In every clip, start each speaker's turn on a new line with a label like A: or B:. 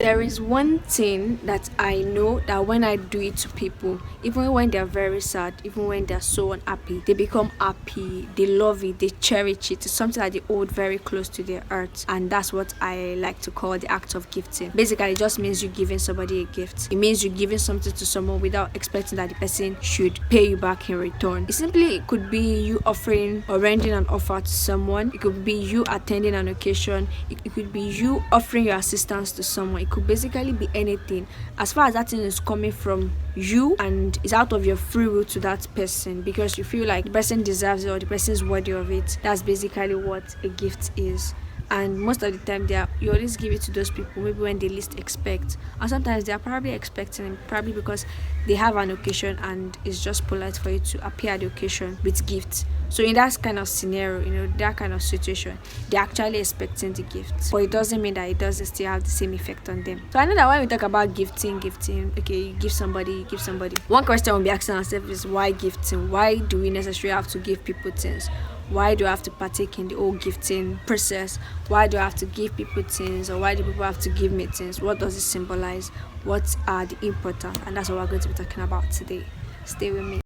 A: There is one thing that I know that when I do it to people, even when they're very sad, even when they're so unhappy, they become happy, they love it, they cherish it. It's something that they hold very close to their heart. And that's what I like to call the act of gifting. Basically, it just means you giving somebody a gift. It means you giving something to someone without expecting that the person should pay you back in return. It could be you offering or rendering an offer to someone. It could be you attending an occasion. It could be you offering your assistance to someone. It could basically be anything as far as that thing is coming from you and is out of your free will to that person because you feel like the person deserves it or the person is worthy of it. That's basically what a gift is. And most of the time you always give it to those people maybe when they least expect, and sometimes they are probably expecting it, probably because they have an occasion and it's just polite for you to appear at the occasion with gifts. So in that kind of scenario, that kind of situation, they're actually expecting the gift, but it doesn't mean that it doesn't still have the same effect on them. So I know that when we talk about gifting, okay, you give somebody. One question we'll be asking ourselves is why gifting? Why do we necessarily have to give people things? Why do I have to partake in the whole gifting process? Why do I have to give people things, or why do people have to give me things? What does it symbolize? What are the importance? And that's what we're going to be talking about today. Stay with me.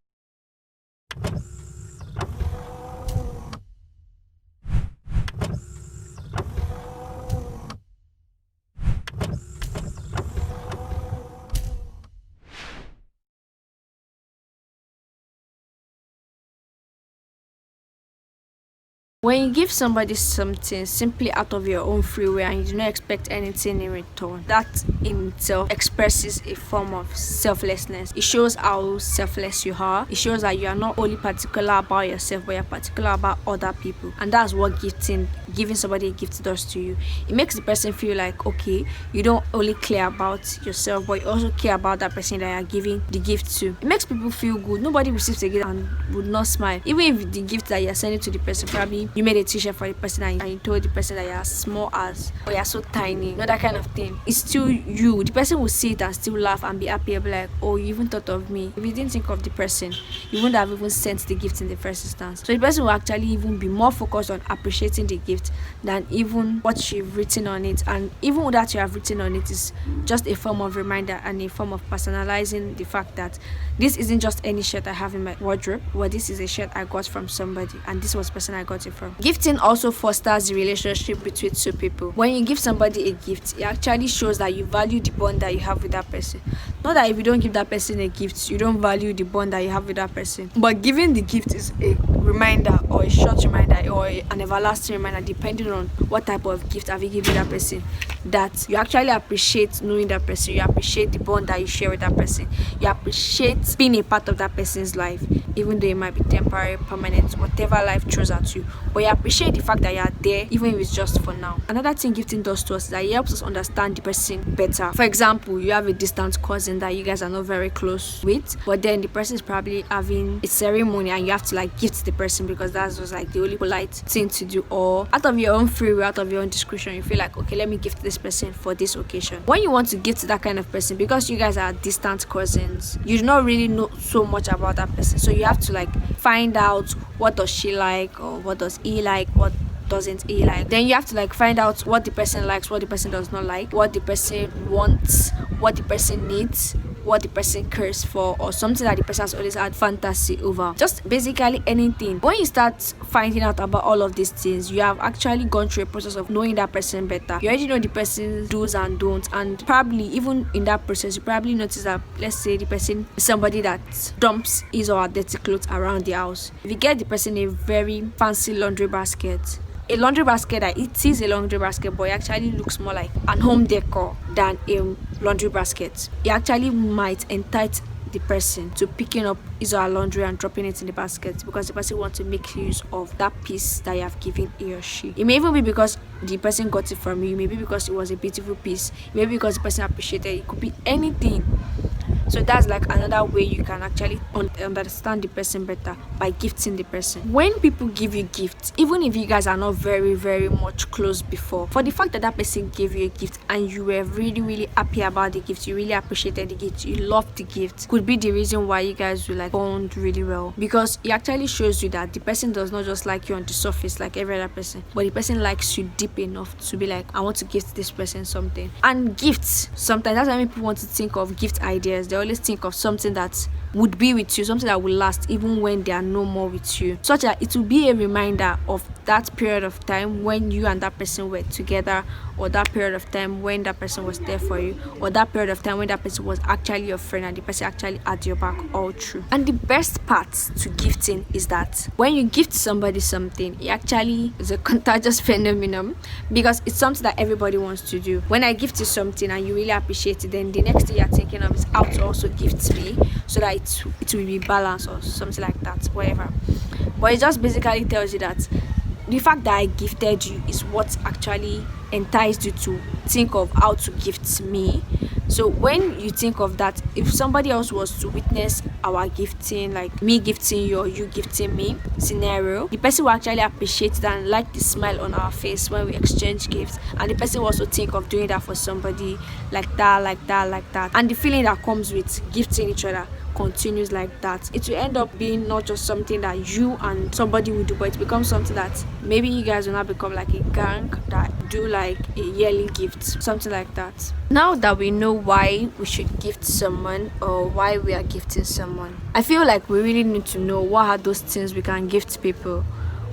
A: When you give somebody something simply out of your own free will and you do not expect anything in return, that in itself expresses a form of selflessness. It shows how selfless you are. It shows that you are not only particular about yourself, but you're particular about other people. And that's what giving somebody a gift does to you. It makes the person feel like, okay, you don't only care about yourself, but you also care about that person that you're giving the gift to. It makes people feel good. Nobody receives a gift and would not smile. Even if the gift that you're sending to the person, probably you made a t-shirt for the person and you told the person that you're as small as, or you're so tiny, that kind of thing. It's still you. The person will see it and still laugh and be happy and be like, oh, you even thought of me. If you didn't think of the person, you wouldn't have even sent the gift in the first instance. So the person will actually even be more focused on appreciating the gift than even what you've written on it. And even that you have written on it is just a form of reminder and a form of personalizing the fact that this isn't just any shirt I have in my wardrobe, but this is a shirt I got from somebody, and this was the person I got it from. Gifting also fosters the relationship between two people. When you give somebody a gift, it actually shows that you value the bond that you have with that person. Not that if you don't give that person a gift, you don't value the bond that you have with that person. But giving the gift is a reminder, or a short reminder, or an everlasting reminder, depending on what type of gift have you given that person, that you actually appreciate knowing that person, you appreciate the bond that you share with that person, you appreciate being a part of that person's life, even though it might be temporary, permanent, whatever life throws at you, but you appreciate the fact that you are there, even if it's just for now. Another thing gifting does to us is that it helps us understand the person better. For example, you have a distant cousin that you guys are not very close with, but then the person is probably having a ceremony and you have to gift the person because that's just the only polite thing to do, or out of your own free will, out of your own discretion, you feel like, okay, let me gift this person for this occasion. When you want to gift that kind of person, because you guys are distant cousins, you do not really know so much about that person, so you have to find out what does she like, or what does he like, what doesn't he like. Then you have to find out what the person likes, what the person does not like, what the person wants, what the person needs, what the person cares for, or something that the person has always had fantasy over. Just basically anything. When you start finding out about all of these things, you have actually gone through a process of knowing that person better. You already know the person's do's and don'ts, and probably even in that process, you probably notice that, let's say, the person is somebody that dumps his or her dirty clothes around the house. If you get the person a very fancy laundry basket, a laundry basket that it is a laundry basket, but it actually looks more like an home decor than a laundry basket, it actually might entice the person to picking up his or her laundry and dropping it in the basket because the person wants to make use of that piece that you have given he or she. It may even be because the person got it from you, maybe because it was a beautiful piece, maybe because the person appreciated it. It could be anything. So that's like another way you can actually understand the person better, by gifting the person. When people give you gifts, even if you guys are not very very much close before, for the fact that that person gave you a gift and you were really really happy about the gift, you really appreciated the gift, you loved the gift, could be the reason why you guys will like bond really well, because it actually shows you that the person does not just like you on the surface like every other person, but the person likes you deep enough to be like, I want to gift this person something. And gifts, sometimes that's why people want to think of gift ideas. They always think of something that would be with you, something that will last even when they are no more with you, such that it will be a reminder of that period of time when you and that person were together, or that period of time when that person was there for you, or that period of time when that person was actually your friend and the person actually had your back all through. And the best part to gifting is that when you gift somebody something, it actually is a contagious phenomenon, because it's something that everybody wants to do. When I gift you something and you really appreciate it, then the next thing you're thinking of is how to also gift me, so that it will be balanced or something like that, whatever. But it just basically tells you that the fact that I gifted you is what actually enticed you to think of how to gift me. So when you think of that, if somebody else was to witness our gifting, like me gifting you or you gifting me scenario, the person will actually appreciate that and like the smile on our face when we exchange gifts, and the person will also think of doing that for somebody, like that, and the feeling that comes with gifting each other continues like that. It will end up being not just something that you and somebody will do, but it becomes something that maybe you guys will now become like a gang that do like a yearly gift, something like that. Now that we know why we should gift someone or why we are gifting someone, I feel like we really need to know what are those things we can gift people.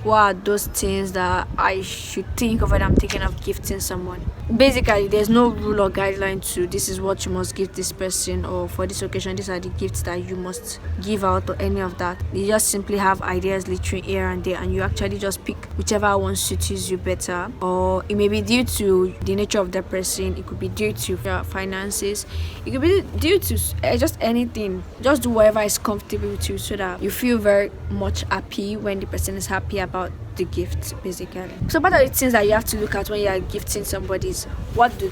A: What are those things that I should think of when I'm thinking of gifting someone? Basically, there's no rule or guideline to this is what you must give this person, or for this occasion these are the gifts that you must give out, or any of that. You just simply have ideas literally here and there, and you actually just pick whichever one suits you better. Or it may be due to the nature of the person, it could be due to your finances, it could be due to just anything. Just do whatever is comfortable with you, so that you feel very much happy when the person is happy about the gift, basically. So part of the things that you have to look at when you are gifting somebody is what does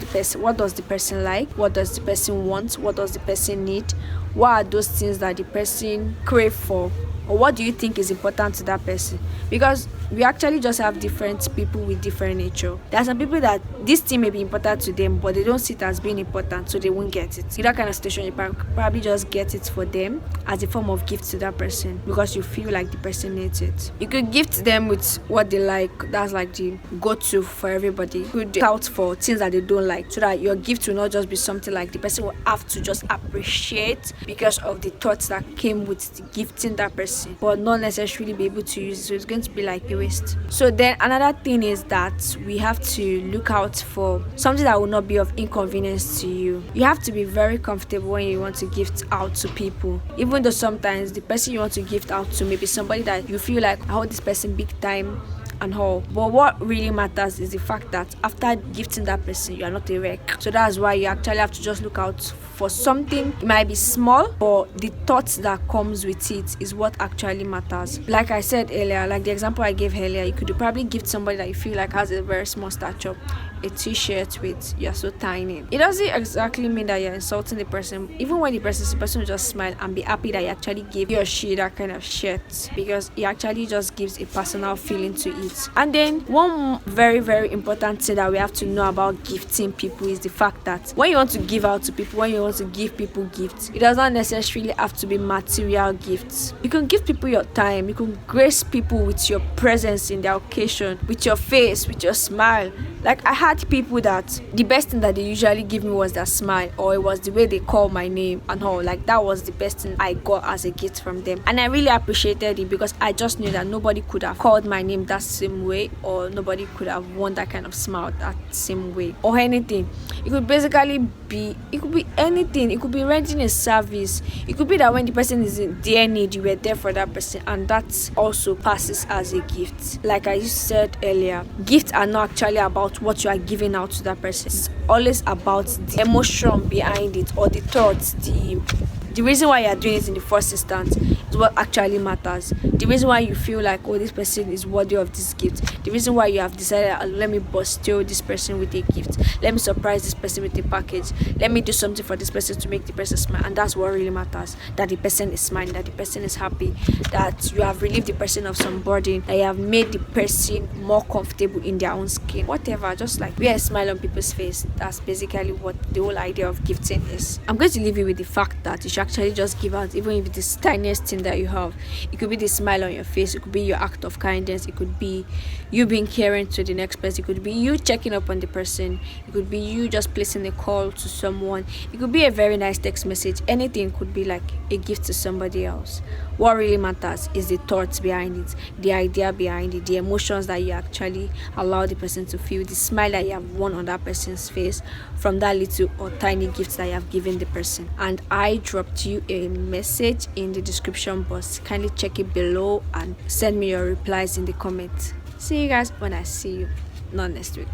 A: the person like, what does the person want, what does the person need, what are those things that the person crave for, or what do you think is important to that person? Because we actually just have different people with different nature. There are some people that this thing may be important to them, but they don't see it as being important, so they won't get it. In that kind of situation, you probably just get it for them as a form of gift to that person, because you feel like the person needs it. You could gift them with what they like. That's like the go-to for everybody. You could out for things that they don't like, so that your gift will not just be something like the person will have to just appreciate because of the thoughts that came with the gifting that person, but not necessarily be able to use it. So it's going to be like a waste. So then another thing is that we have to look out for something that will not be of inconvenience to you. You have to be very comfortable when you want to gift out to people, even though sometimes the person you want to gift out to may be somebody that you feel like, I hold this person big time and all. But what really matters is the fact that after gifting that person, you are not a wreck. So that's why you actually have to just look out for something. It might be small, but the thoughts that comes with it is what actually matters. Like I said earlier, like the example I gave earlier, you could probably gift somebody that you feel like has a very small stature a t-shirt with "you're so tiny." It doesn't exactly mean that you're insulting the person. Even when the person will just smile and be happy that you actually gave he or she that kind of shirt, because it actually just gives a personal feeling to it. And then one very very important thing that we have to know about gifting people is the fact that when you want to give out to people, when you want to give people gifts, it does not necessarily have to be material gifts. You can give people your time, you can grace people with your presence in their occasion, with your face, with your smile. Like I had people that the best thing that they usually give me was their smile, or it was the way they call my name and all. Like that was the best thing I got as a gift from them, and I really appreciated it, because I just knew that nobody could have called my name that same way, or nobody could have worn that kind of smile that same way, or anything. It could basically be, it could be anything. It could be renting a service. It could be that when the person is in their need, you were there for that person, and that also passes as a gift. Like I said earlier, gifts are not actually about what you are giving out to that person. It's always about the emotion behind it, or the thoughts, the reason why you are doing it in the first instance. is what actually matters. The reason why you feel like, oh, this person is worthy of this gift, the reason why you have decided, let me bestow this person with a gift, let me surprise this person with a package, let me do something for this person to make the person smile. And that's what really matters, that the person is smiling, that the person is happy, that you have relieved the person of some burden, that you have made the person more comfortable in their own skin. Whatever, just like wear a smile on people's face. That's basically what the whole idea of gifting is. I'm going to leave you with the fact that you should actually just give out, even if it is the tiniest thing that you have. It could be the smile on your face, it could be your act of kindness, it could be you being caring to the next person, it could be you checking up on the person, it could be you just placing a call to someone, it could be a very nice text message. Anything could be like a gift to somebody else. What really matters is the thoughts behind it, the idea behind it, the emotions that you actually allow the person to feel, the smile that you have won on that person's face from that little or tiny gift that you have given the person. And I dropped you a message in the description box. Kindly check it below and send me your replies in the comments. See you guys when I see you. Not next week,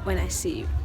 A: when I see you.